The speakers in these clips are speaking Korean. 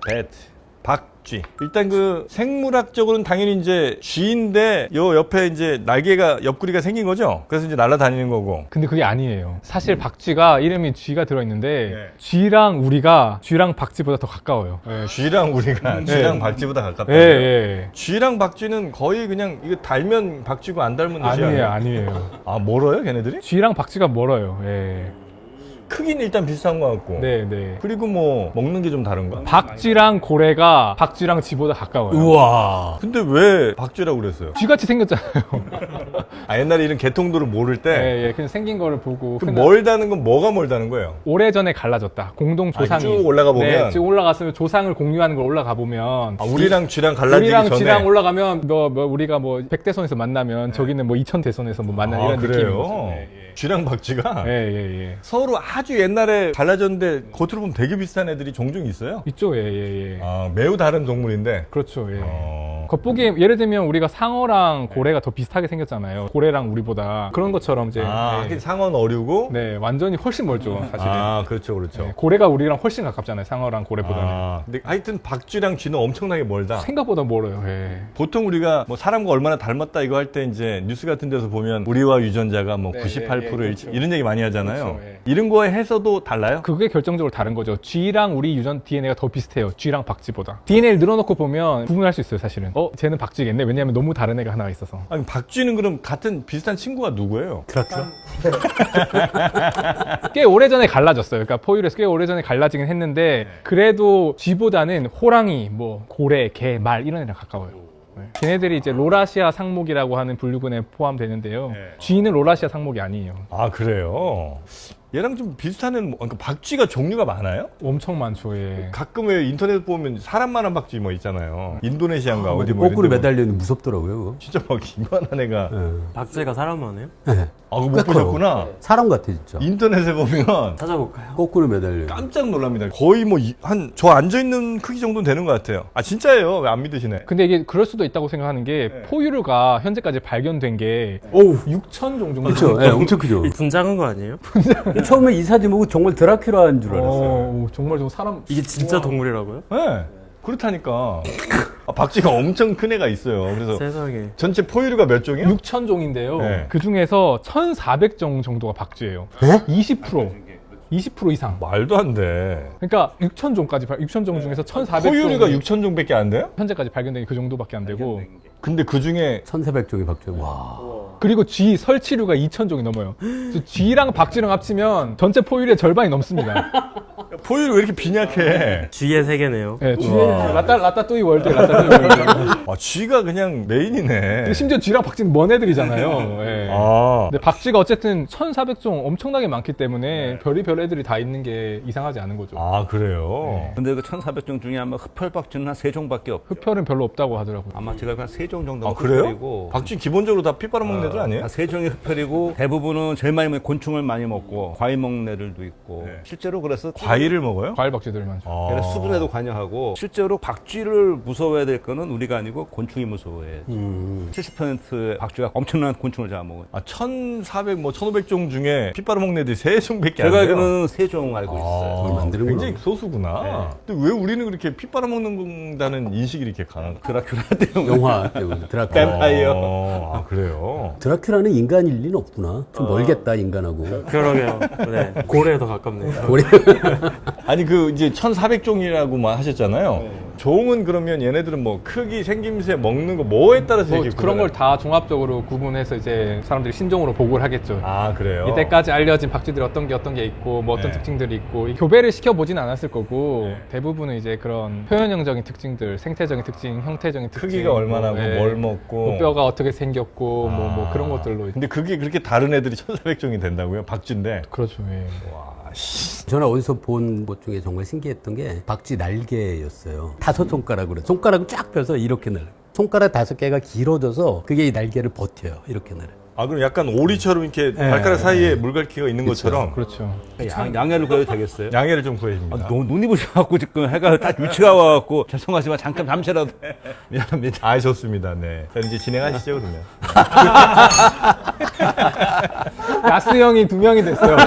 배트. 박쥐. 일단 그 생물학적으로는 당연히 이제 쥐인데 요 옆에 이제 날개가 옆구리가 생긴 거죠. 그래서 이제 날아다니는 거고. 근데 그게 아니에요. 사실 박쥐가 이름이 쥐가 들어있는데 네. 쥐랑 우리가 쥐랑 박쥐보다 더 가까워요. 쥐랑 우리가 쥐랑 박쥐보다 가깝다. 예, 예. 쥐랑 박쥐는 거의 그냥 이거 달면 박쥐고 안 닮은 듯이 아니에요. 아, 멀어요, 걔네들이? 쥐랑 박쥐가 멀어요. 예. 크기는 일단 비슷한 것 같고. 네. 그리고 뭐 먹는 게 좀 다른가? 박쥐랑 고래가 박쥐랑 쥐보다 가까워요. 우와. 근데 왜 박쥐라고 그랬어요? 쥐같이 생겼잖아요. 아, 옛날에 이런 개통도를 모를 때 예. 그냥 생긴 거를 보고. 그 멀다는 건 뭐가 멀다는 거예요? 오래전에 갈라졌다. 공동 조상이. 쭉 올라가 보면? 네, 쭉 올라갔으면 조상을 공유하는 걸 올라가 보면. 아, 우리랑 쥐랑 갈라지기 우리랑 전에. 쥐랑 올라가면 우리가 뭐 백대손에서 만나면 저기는 뭐 2000대손에서 뭐 만나는 이런 느낌인 그래요? 거죠. 네, 쥐랑 박쥐가 예. 서로 아주 옛날에 갈라졌는데 겉으로 보면 되게 비슷한 애들이 종종 있어요. 있죠, 예. 아, 매우 다른 동물인데. 그렇죠, 예. 겉보기에 예를 들면 우리가 상어랑 고래가 더 비슷하게 생겼잖아요. 고래랑 우리보다 그런 것처럼 이제 하긴 상어는 어류고. 네, 완전히 훨씬 멀죠, 사실은. 아, 그렇죠. 네, 고래가 우리랑 훨씬 가깝잖아요, 상어랑 고래보다는. 근데 하여튼 박쥐랑 쥐는 엄청나게 멀다. 생각보다 멀어요. 예. 보통 우리가 뭐 사람과 얼마나 닮았다 이거 할 때 이제 뉴스 같은 데서 보면 우리와 유전자가 뭐 네, 98% 그렇죠. 이런 얘기 많이 하잖아요. 그렇죠, 예. 이런 거에 해서도 달라요? 그게 결정적으로 다른 거죠. 쥐랑 우리 유전 DNA가 더 비슷해요. 쥐랑 박쥐보다. DNA를 늘어놓고 보면 구분할 수 있어요, 사실은. 쟤는 박쥐겠네. 왜냐하면 너무 다른 애가 하나가 있어서. 아니, 박쥐는 그럼 같은 비슷한 친구가 누구예요? 드라큘라? 꽤 오래전에 갈라졌어요. 그러니까 포유류에서 꽤 오래전에 갈라지긴 했는데 그래도 쥐보다는 호랑이, 뭐 고래, 개, 말 이런 애랑 가까워요. 네. 걔네들이 이제 로라시아 상목이라고 하는 분류군에 포함되는데요. 쥐는 로라시아 상목이 아니에요. 아, 그래요? 얘랑 좀 비슷한 애는 그러니까 박쥐가 종류가 많아요? 엄청 많죠. 예. 가끔 왜 인터넷 보면 사람만한 박쥐 뭐 있잖아요. 인도네시아인가 어디 뭐 거꾸로 이런 데 매달려 있는 무섭더라고요. 그거. 진짜 막 이만한 애가. 박쥐가 사람만 해요? 네. 아, 그거 꽤 못 커요. 보셨구나. 사람 같아 진짜. 인터넷에 보면 찾아볼까요? 거꾸로 매달려. 깜짝 놀랍니다. 거의 뭐 저 앉아있는 크기 정도는 되는 것 같아요. 아, 진짜예요. 왜 안 믿으시네. 근데 이게 그럴 수도 있다고 생각하는 게 포유류가 현재까지 발견된 게 오우. 6천 종 정도. 그렇죠. 네, 엄청 크죠. 분장한 거 아니에요? 처음에 이 사진 보고 정말 드라큘라인 줄 알았어요. 정말 좀 사람. 이게 진짜 동물이라고요? 네. 그렇다니까. 아, 박쥐가 엄청 큰 애가 있어요. 그래서 세상에. 전체 포유류가 몇 종이요? 6천 종인데요. 네. 그 중에서 1,400종 정도가 박쥐예요. 네? 20% 이상. 말도 안 돼. 그러니까 6천 종 중에서 1,400종 포유류가 6천 종밖에 안 돼요? 현재까지 발견된 게 그 정도밖에 안 되고 근데 그 중에 1,400종이 박쥐. 와. 그리고 쥐 설치류가 2,000종이 넘어요. 그래서 쥐랑 박쥐랑 합치면 전체 포유류의 절반이 넘습니다. 포유류 왜 이렇게 빈약해? 쥐의 세계네요. 네, 쥐 라따뚜이 월드, 라따뚜이 월드. 아, 쥐가 그냥 메인이네. 심지어 쥐랑 박쥐는 먼 애들이잖아요. 예. 아, 근데 박쥐가 어쨌든 1,400종 엄청나게 많기 때문에 별의별 애들이 다 있는 게 이상하지 않은 거죠. 아, 그래요? 근데 그 1,400종 중에 아마 흡혈박쥐는 한 3종밖에 없고 흡혈은 별로 없다고 하더라고요. 아마 제가 한 3종 정도가 아, 그래요? 흡혈이고 박쥐 기본적으로 다 피 빨아먹는 애들 아니에요? 한 3종이 흡혈이고 대부분은 제일 많이 먹는 곤충을 많이 먹고 과일 먹는 애들도 있고 실제로 그래서 과일을 먹어요? 과일 박쥐들 많죠. 그래서 수분에도 관여하고 실제로 박쥐를 무서워해야 될 거는 우리가 아니고 곤충이 무서워해. 70%의 박쥐가 엄청난 곤충을 잡아먹어요. 아, 1,400, 뭐 1,500종 중에 피 빨아먹는 애들이 3종밖에 안 제가 돼요? 알기로는 3종 알고 있어요. 그걸 만드는구나. 굉장히 소수구나. 근데 왜 우리는 그렇게 피 빨아먹는다는 인식이 이렇게 강한 거야? 드라큘라 때문에. 영화 때문에 드라큘라. 뱀파이어. 아, 그래요? 드라큘라는 인간일 리는 없구나. 좀 멀겠다 인간하고. 그러게요. 네. 고래에 더 가깝네요. 우리 아니, 그 이제 1,400종이라고만 하셨잖아요. 종은 그러면 얘네들은 뭐 크기, 생김새, 먹는 거 뭐에 따라서 뭐 이렇게 그런 걸 구분해요? 다 종합적으로 구분해서 이제 사람들이 신종으로 보고를 하겠죠. 아, 그래요? 이때까지 알려진 박쥐들이 어떤 게 있고 뭐 어떤 네. 특징들이 있고 이 교배를 시켜보진 않았을 거고 대부분은 이제 그런 표현형적인 특징들, 생태적인 특징, 형태적인 특징, 크기가 얼마나 뭐, 하고 뭘 먹고. 뭐 뼈가 어떻게 생겼고 뭐 그런 것들로 근데 그게 그렇게 다른 애들이 1,400종이 된다고요? 박쥐인데. 그렇죠. 예. 저는 어디서 본 것 중에 정말 신기했던 게 박쥐 날개였어요. 5손가락으로 손가락을 쫙 펴서 이렇게 날아요. 손가락 5개가 길어져서 그게 이 날개를 버텨요. 이렇게 날아요. 아, 그럼 약간 오리처럼 이렇게 발가락 사이에 물갈퀴가 있는 것처럼 그렇죠. 양해를 구해도 되겠어요? 양해를 좀 구해줍니다. 아, 눈이 부셔갖고 지금 해가 딱 위치가 와갖고 죄송하지만 잠시라도 미안합니다. 아, 좋습니다. 네. 자, 이제 진행하시죠, 그러면. 야스 형이 2명이 됐어요.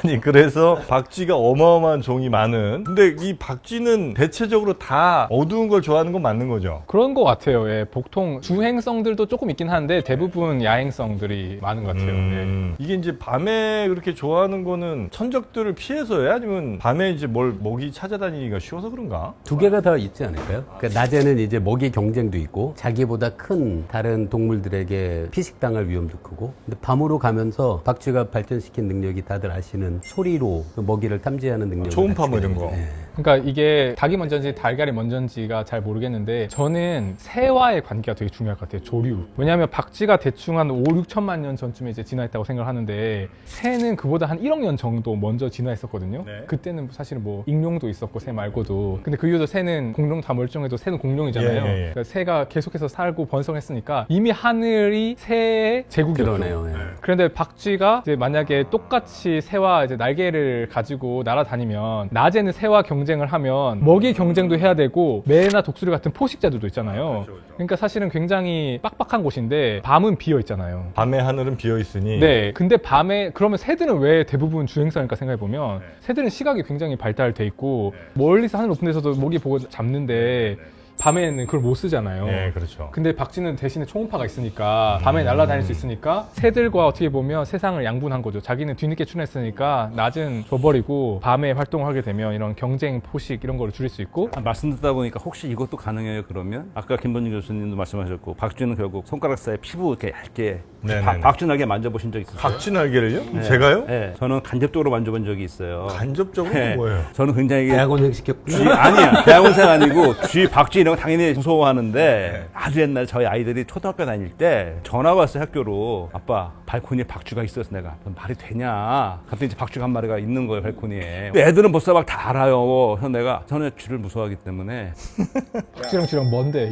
아니 그래서 박쥐가 어마어마한 종이 많은. 근데 이 박쥐는 대체적으로 다 어두운 걸 좋아하는 건 맞는 거죠? 그런 것 같아요. 예, 보통 주행성들도 조금 있긴 한데 대부분 야행성들이 많은 것 같아요. 예. 이게 이제 밤에 그렇게 좋아하는 거는 천적들을 피해서요? 아니면 밤에 이제 뭘 먹이 찾아다니기가 쉬워서 그런가? 두 개가 다 있지 않을까요? 그러니까 낮에는 이제 먹이 경쟁도 있고 자기보다 큰 다른 동물들에게 피식당할 위험도 크고, 근데 밤으로 가면서 박쥐가 발전시킨 능력이 다들 아시는 소리로 그 먹이를 탐지하는 능력을 초음파 뭐 갖추게 이런 거. 되죠. 예. 그러니까 이게 닭이 먼저인지 달걀이 먼저인지가 잘 모르겠는데 저는 새와의 관계가 되게 중요할 것 같아요. 조류. 왜냐하면 박쥐가 대충 한 5, 6천만 년 전쯤에 이제 진화했다고 생각하는데 새는 그보다 한 1억 년 정도 먼저 진화했었거든요. 네. 그때는 사실 뭐 익룡도 있었고 새 말고도. 근데 그 이후도 새는 공룡 다 멀쩡해도 새는 공룡이잖아요. 예, 예, 예. 그러니까 새가 계속해서 살고 번성했으니까 이미 하늘이 새의 제국이었어요. 그러네요. 예. 그런데 박쥐가 이제 만약에 똑같이 새와 이제 날개를 가지고 날아다니면 낮에는 새와 경쟁을 하면 먹이 경쟁도 해야 되고 매나 독수리 같은 포식자들도 있잖아요. 그러니까 사실은 굉장히 빡빡한 곳인데 밤은 비어 있잖아요. 밤에 하늘은 비어 있으니. 네. 근데 밤에 그러면 새들은 왜 대부분 주행성일까 생각해 보면 새들은 시각이 굉장히 발달돼 있고 멀리서 하늘 높은 데서도 먹이 보고 잡는데 밤에는 그걸 못 쓰잖아요. 네, 그렇죠. 근데 박쥐는 대신에 초음파가 있으니까 밤에 날아다닐 수 있으니까 새들과 어떻게 보면 세상을 양분한 거죠. 자기는 뒤늦게 출현했으니까 낮은 줘버리고 밤에 활동을 하게 되면 이런 경쟁, 포식 이런 거를 줄일 수 있고. 말씀 듣다 보니까 혹시 이것도 가능해요? 그러면 아까 김범진 교수님도 말씀하셨고 박쥐는 결국 손가락 사이 피부 이렇게 얇게 네네네. 박쥐 날개 만져보신 적 있으세요? 박쥐 날개를요? 네. 제가요? 네, 저는 간접적으로 만져본 적이 있어요. 간접적으로 네. 뭐예요? 저는 굉장히 대학원생 시켰구나. 쥐 아니야. 대학원생 아니고 박쥐 이런 거 당연히 무서워하는데 아주 옛날에 저희 아이들이 초등학교 다닐 때 전화가 왔어요. 학교로. 아빠 발코니에 박쥐가 있어서 내가 말이 되냐. 갑자기 이제 박쥐가 한 마리가 있는 거예요. 발코니에. 애들은 벌써 막 다 알아요. 그래서 내가 저는 쥐를 무서워하기 때문에 박쥐랑 쥐랑 뭔데?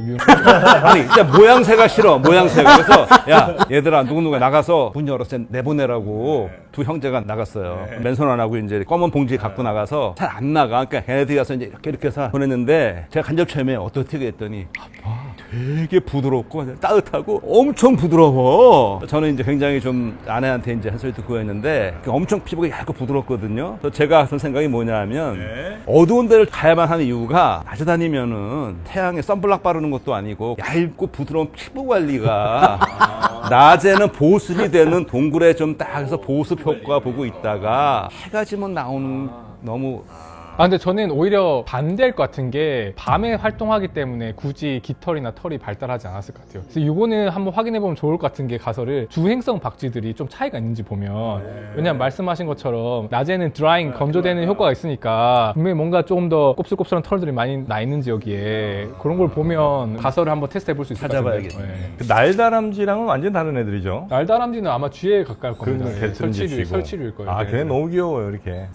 아니 진짜 모양새가 싫어. 모양새가. 그래서 야 얘들아 누구누구 나가서 문 열어서 내보내라고 두 형제가 나갔어요. 맨손 안 하고 이제 검은 봉지 갖고 나가서 잘 안 나가. 그러니까 걔네들이 가서 이제 이렇게 해서 보냈는데 제가 간접 체험에 어떻게 했더니 아빠 되게 부드럽고 따뜻하고 엄청 부드러워. 저는 이제 굉장히 좀 아내한테 이제 한 소리 듣고 했는데 엄청 피부가 얇고 부드럽거든요. 그래서 제가 하는 생각이 뭐냐면 어두운 데를 가야만 하는 이유가 낮에 다니면은 태양에 선블락 바르는 것도 아니고 얇고 부드러운 피부 관리가 낮에는 보습이 되는 동굴에 좀 딱 해서 보습 효과 보고 있다가 해가 지면 나오는 너무 근데 저는 오히려 반대일 것 같은 게 밤에 활동하기 때문에 굳이 깃털이나 털이 발달하지 않았을 것 같아요. 그래서 이거는 한번 확인해 보면 좋을 것 같은 게 가설을 주행성 박쥐들이 좀 차이가 있는지 보면 왜냐면 말씀하신 것처럼 낮에는 드라잉 건조되는 효과가 있으니까 분명히 뭔가 조금 더 곱슬곱슬한 털들이 많이 나 있는지 여기에 그런 걸 보면 가설을 한번 테스트 해볼 수 있을 것 같아요. 찾아봐야겠네. 그 날다람쥐랑은 완전 다른 애들이죠. 날다람쥐는 아마 쥐에 가까울 겁니다. 그런 예, 설치류일 거예요. 아, 네. 걔 너무 귀여워요, 이렇게.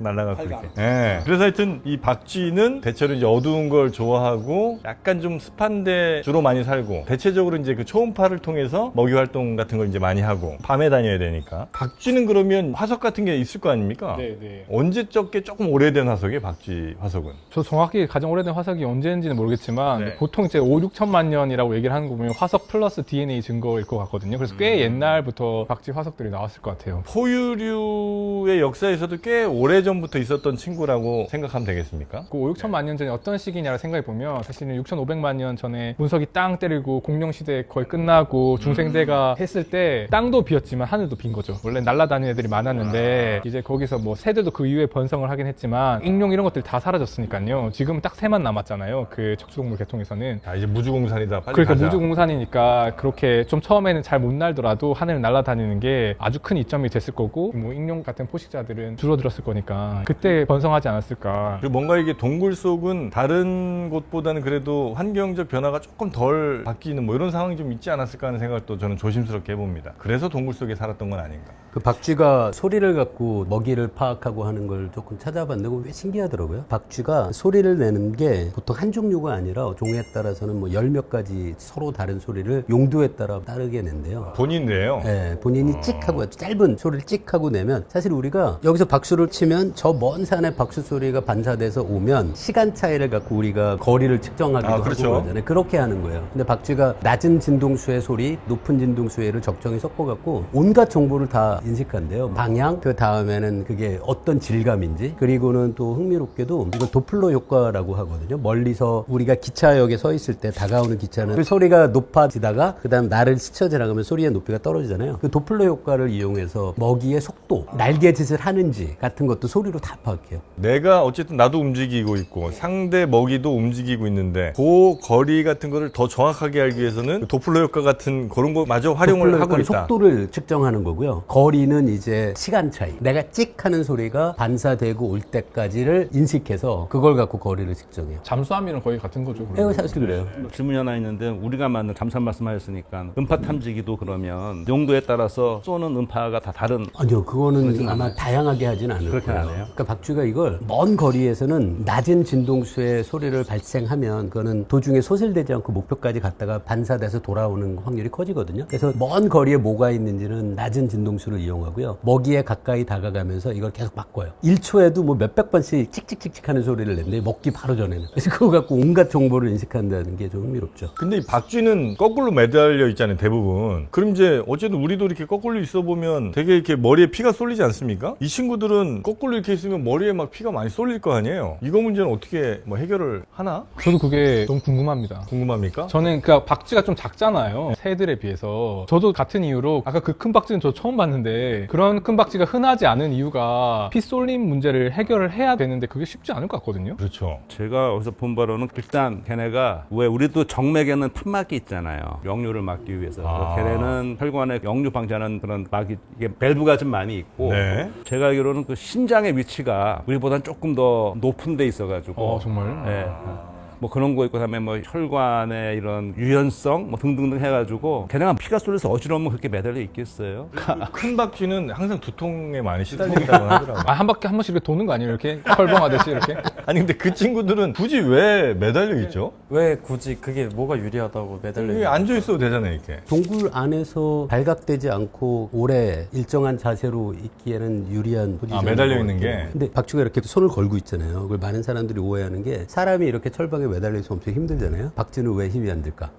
날라가고 이렇게. 예. 그래서 하여튼 이 박쥐는 대체로 이제 어두운 걸 좋아하고 약간 좀 습한데 주로 많이 살고 대체적으로 이제 그 초음파를 통해서 먹이 활동 같은 걸 이제 많이 하고 밤에 다녀야 되니까. 박쥐는 그러면 화석 같은 게 있을 거 아닙니까? 네. 언제적게 조금 오래된 화석이에요, 박쥐 화석은? 저 정확히 가장 오래된 화석이 언제인지는 모르겠지만 네. 보통 이제 5, 6천만 년이라고 얘기를 하는 거 보면 화석 플러스 DNA 증거일 것 같거든요. 그래서 꽤 옛날부터 박쥐 화석들이 나왔을 것 같아요. 포유류의 역사에서도 꽤 오래전부터 있었던 친구라고 생각하면 되겠습니까? 그 5, 6천만 년 전에 어떤 시기냐를 생각해 보면 사실은 6,500만 년 전에 문석이 땅 때리고 공룡 시대 거의 끝나고 중생대가 했을 때 땅도 비었지만 하늘도 빈 거죠. 원래 날아다니는 애들이 많았는데 이제 거기서 뭐 새들도 그 이후에 번성을 하긴 했지만 익룡 이런 것들이 다 사라졌으니까요. 지금은 딱 새만 남았잖아요. 그 척추동물 계통에서는. 자, 이제 무주공산이다. 빨리 그러니까 가자. 무주공산이니까 그렇게 좀 처음에는 잘 못 날더라도 하늘을 날아다니는 게 아주 큰 이점이 됐을 거고 뭐 익룡 같은 포식자들은 줄어들었을 거니까 그때 번성하지 않았을까. 그리고 뭔가 이게 동굴 속은 다른 곳보다는 그래도 환경적 변화가 조금 덜 바뀌는 뭐 이런 상황이 좀 있지 않았을까 하는 생각도 저는 조심스럽게 해봅니다. 그래서 동굴 속에 살았던 건 아닌가. 그 박쥐가 소리를 갖고 먹이를 파악하고 하는 걸 조금 찾아봤는데 그거 왜 신기하더라고요. 박쥐가 소리를 내는 게 보통 한 종류가 아니라 종에 따라서는 뭐 열 몇 가지 서로 다른 소리를 용도에 따라 다르게 낸대요. 본인이에요. 네, 본인이 찍 하고 짧은 소리를 찍 하고 내면 사실 우리가 여기서 박수를 치면 그러면 저 먼 산에 박수 소리가 반사돼서 오면 시간 차이를 갖고 우리가 거리를 측정하기도 그렇죠. 하고 그러잖아요. 그렇게 하는 거예요. 근데 박쥐가 낮은 진동수의 소리, 높은 진동수의를 적정히 섞어갖고 온갖 정보를 다 인식한대요. 방향, 그 다음에는 그게 어떤 질감인지, 그리고는 또 흥미롭게도 이거 도플러 효과라고 하거든요. 멀리서 우리가 기차역에 서 있을 때 다가오는 기차는 그 소리가 높아지다가 그 다음 나를 스쳐 지나가면 소리의 높이가 떨어지잖아요. 그 도플러 효과를 이용해서 먹이의 속도, 날개짓을 하는지 같은 것도 소리로 다 파악해요. 내가 어쨌든 나도 움직이고 있고 상대 먹이도 움직이고 있는데 그 거리 같은 거를 더 정확하게 알기 위해서는 도플러 효과 같은 그런 거 마저 활용을 도플러 하고 효과는 있다. 속도를 측정하는 거고요. 거리는 이제 시간 차이. 내가 찍 하는 소리가 반사되고 올 때까지를 인식해서 그걸 갖고 거리를 측정해요. 잠수함이랑 거의 같은 거죠. 그러면. 이거 사실 그래요. 질문이 하나 있는데 우리가 만든 잠수함 말씀하셨으니까 음파 탐지기도 그러면 용도에 따라서 쏘는 음파가 다 다른 아니요, 그거는 아마 다양하게 하진 않을 그렇게 거예요. 안 해요? 그러니까 박쥐가 이걸 먼 거리에서는 낮은 진동수의 소리를 발생하면 그거는 도중에 소실되지 않고 목표까지 갔다가 반사돼서 돌아오는 확률이 커지거든요. 그래서 먼 거리에 뭐가 있는지는 낮은 진동수를 이용하고요. 먹이에 가까이 다가가면서 이걸 계속 바꿔요. 1초에도 뭐 몇백 번씩 칙칙칙칙 하는 소리를 낸데 먹기 바로 전에는. 그래서 그거 갖고 온갖 정보를 인식한다는 게 좀 흥미롭죠. 근데 이 박쥐는 거꾸로 매달려 있잖아요, 대부분. 그럼 이제 어쨌든 우리도 이렇게 거꾸로 있어 보면 되게 이렇게 머리에 피가 쏠리지 않습니까? 이 친구들은 거꾸로 이렇게 있으면 머리에 막 피가 많이 쏠릴 거 아니에요? 이거 문제는 어떻게 뭐 해결을 하나? 저도 그게 너무 궁금합니다. 궁금합니까? 저는 그러니까 박쥐가 좀 작잖아요. 새들에 비해서. 저도 같은 이유로 아까 그 큰 박쥐는 저 처음 봤는데 그런 큰 박쥐가 흔하지 않은 이유가 피 쏠림 문제를 해결을 해야 되는데 그게 쉽지 않을 것 같거든요. 그렇죠. 제가 어디서 본 바로는 일단 걔네가 왜 우리도 정맥에는 판막이 있잖아요. 역류를 막기 위해서. 아. 걔네는 혈관에 역류 방지하는 그런 막이 이게 밸브가 좀 많이 있고 네. 제가 알기로는 그 심장의 위치가 우리보다는 조금 더 높은 데 있어가지고 정말요? 네. 뭐 그런 거 있고 그다음에 뭐 혈관의 이런 유연성 뭐 등등등 해가지고 걔네가 피가 쏠려서 어지러우면 그렇게 매달려 있겠어요? 큰 박쥐는 항상 두통에 많이 시달린다고 하더라고요. 한 바퀴 한 번씩 이렇게 도는 거 아니에요? 이렇게 컬벙하듯이 이렇게. 아니 근데 그 친구들은 굳이 왜 매달려 있죠? 왜 굳이 그게 뭐가 유리하다고 매달려 여기 있는 앉아 있어도 되잖아요, 이렇게. 동굴 안에서 발각되지 않고 오래 일정한 자세로 있기에는 유리한 포지션. 매달려 있는 게? 근데 박쥐가 이렇게 손을 걸고 있잖아요. 그걸 많은 사람들이 오해하는 게 사람이 이렇게 철방에 매달려 있으면 엄청 힘들잖아요. 박쥐는 왜 힘이 안 들까?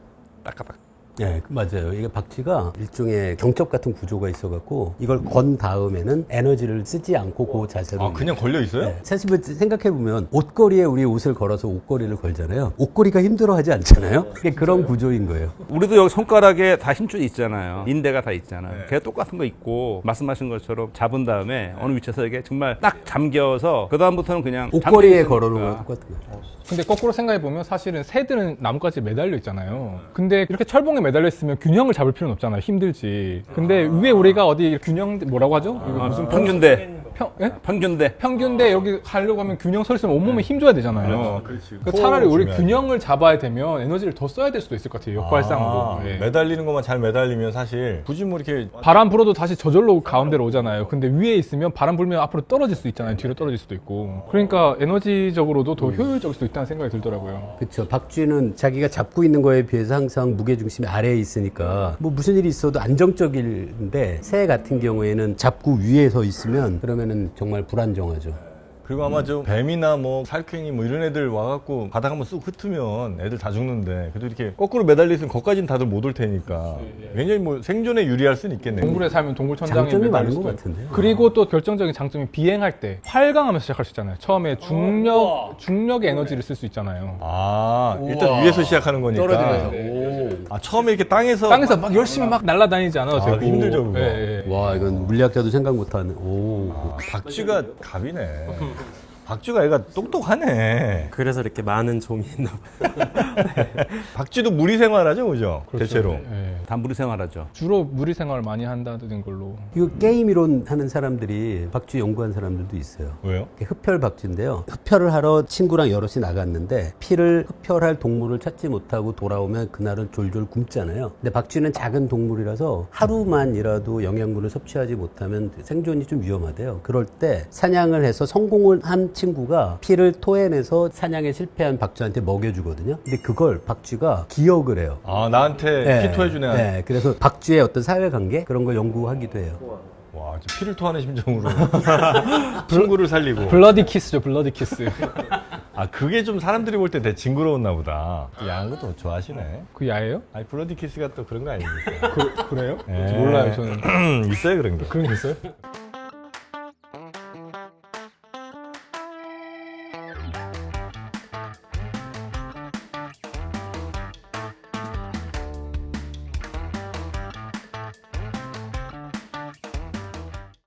따까딱. 네, 맞아요. 이게 박쥐가 일종의 경첩 같은 구조가 있어갖고 이걸 건 다음에는 에너지를 쓰지 않고 그 자세로. 아, 그냥 걸려 있어요? 네. 사실 생각해보면 옷걸이에 우리 옷을 걸어서 옷걸이를 걸잖아요. 옷걸이가 힘들어하지 않잖아요. 그게 그런 구조인 거예요. 우리도 여기 손가락에 다 힘줄이 있잖아요. 인대가 다 있잖아요. 걔 똑같은 거 있고 말씀하신 것처럼 잡은 다음에 어느 위치에서 이게 정말 딱 잠겨서 그 다음부터는 그냥 옷걸이에 잠겨 걸어놓은 있으니까. 거랑 똑같은 거예요. 근데 거꾸로 생각해보면 사실은 새들은 나뭇가지에 매달려 있잖아요. 근데 이렇게 철봉에 매달려 있으면 균형을 잡을 필요는 없잖아요. 힘들지. 근데 위에 우리가 어디 균형, 뭐라고 하죠? 이거 무슨 평균대. 예? 평균대. 평균대 여기 가려고 하면 균형 서 있으면 온몸에 힘줘야 되잖아요. 그렇지. 그러니까 차라리 우리 균형을 잡아야 되면 에너지를 더 써야 될 수도 있을 것 같아요. 역발상으로. 예. 매달리는 것만 잘 매달리면 사실 굳이 뭐 이렇게 바람 불어도 다시 저절로 가운데로 오잖아요. 근데 위에 있으면 바람 불면 앞으로 떨어질 수 있잖아요. 뒤로 떨어질 수도 있고. 그러니까 에너지적으로도 더 효율적일 수도 있다는 생각이 들더라고요. 그렇죠. 박쥐는 자기가 잡고 있는 거에 비해서 항상 무게중심이 아래에 있으니까 뭐 무슨 일이 있어도 안정적인데 새 같은 경우에는 잡고 위에 서 있으면 그러면은 정말 불안정하죠. 그리고 아마 좀 뱀이나 뭐 살쾡이 뭐 이런 애들 와갖고 바닥 한번 쑥 흩으면 애들 다 죽는데 그래도 이렇게 거꾸로 매달려 있으면 거기까지는 다들 못 올 테니까 굉장히 뭐 생존에 유리할 수는 있겠네요. 동굴에 살면 동굴 천장에 장점이 매달릴 많은 수도 것 있고. 같은데요. 그리고 또 결정적인 장점이 비행할 때 활강하면서 시작할 수 있잖아요. 처음에 중력의 에너지를 쓸 수 있잖아요. 아, 일단 위에서 시작하는 거니까. 떨어지면서. 아, 처음에 이렇게 땅에서 막 열심히 막 날아다니지 않아도 되고. 힘들죠, 그거. 예, 예. 와, 이건 물리학자도 생각 못하는. 오. 박쥐가 갑이네. 박쥐가 애가 똑똑하네. 그래서 이렇게 많은 종이 있나 봐요. 박쥐도 무리 생활하죠, 그죠? 대체로. 예. 다 무리 생활하죠. 주로 무리 생활을 많이 한다는 걸로. 이거 게임 이론 하는 사람들이 박쥐 연구한 사람들도 있어요. 왜요? 흡혈 박쥐인데요. 흡혈을 하러 친구랑 여럿이 나갔는데 피를 흡혈할 동물을 찾지 못하고 돌아오면 그날은 졸졸 굶잖아요. 근데 박쥐는 작은 동물이라서 하루만이라도 영양분을 섭취하지 못하면 생존이 좀 위험하대요. 그럴 때 사냥을 해서 성공을 한 친구가 피를 토해내서 사냥에 실패한 박쥐한테 먹여주거든요. 근데 그걸 박쥐가 기억을 해요. 아, 나한테 피토해준 애한테. 네, 그래서 박쥐의 어떤 사회관계 그런 걸 연구하기도 해요. 와. 좀 피를 토하는 심정으로 친구를 살리고. 블러디 키스죠, 블러디 키스. 아, 그게 좀 사람들이 볼 때 되게 징그러웠나 보다. 야한 것도 좋아하시네. 그 야예요? 아니, 블러디 키스가 또 그런 거 아닙니까? 그래요? 예. 몰라요, 저는. 있어요, 그런 게. 그런 게 있어요?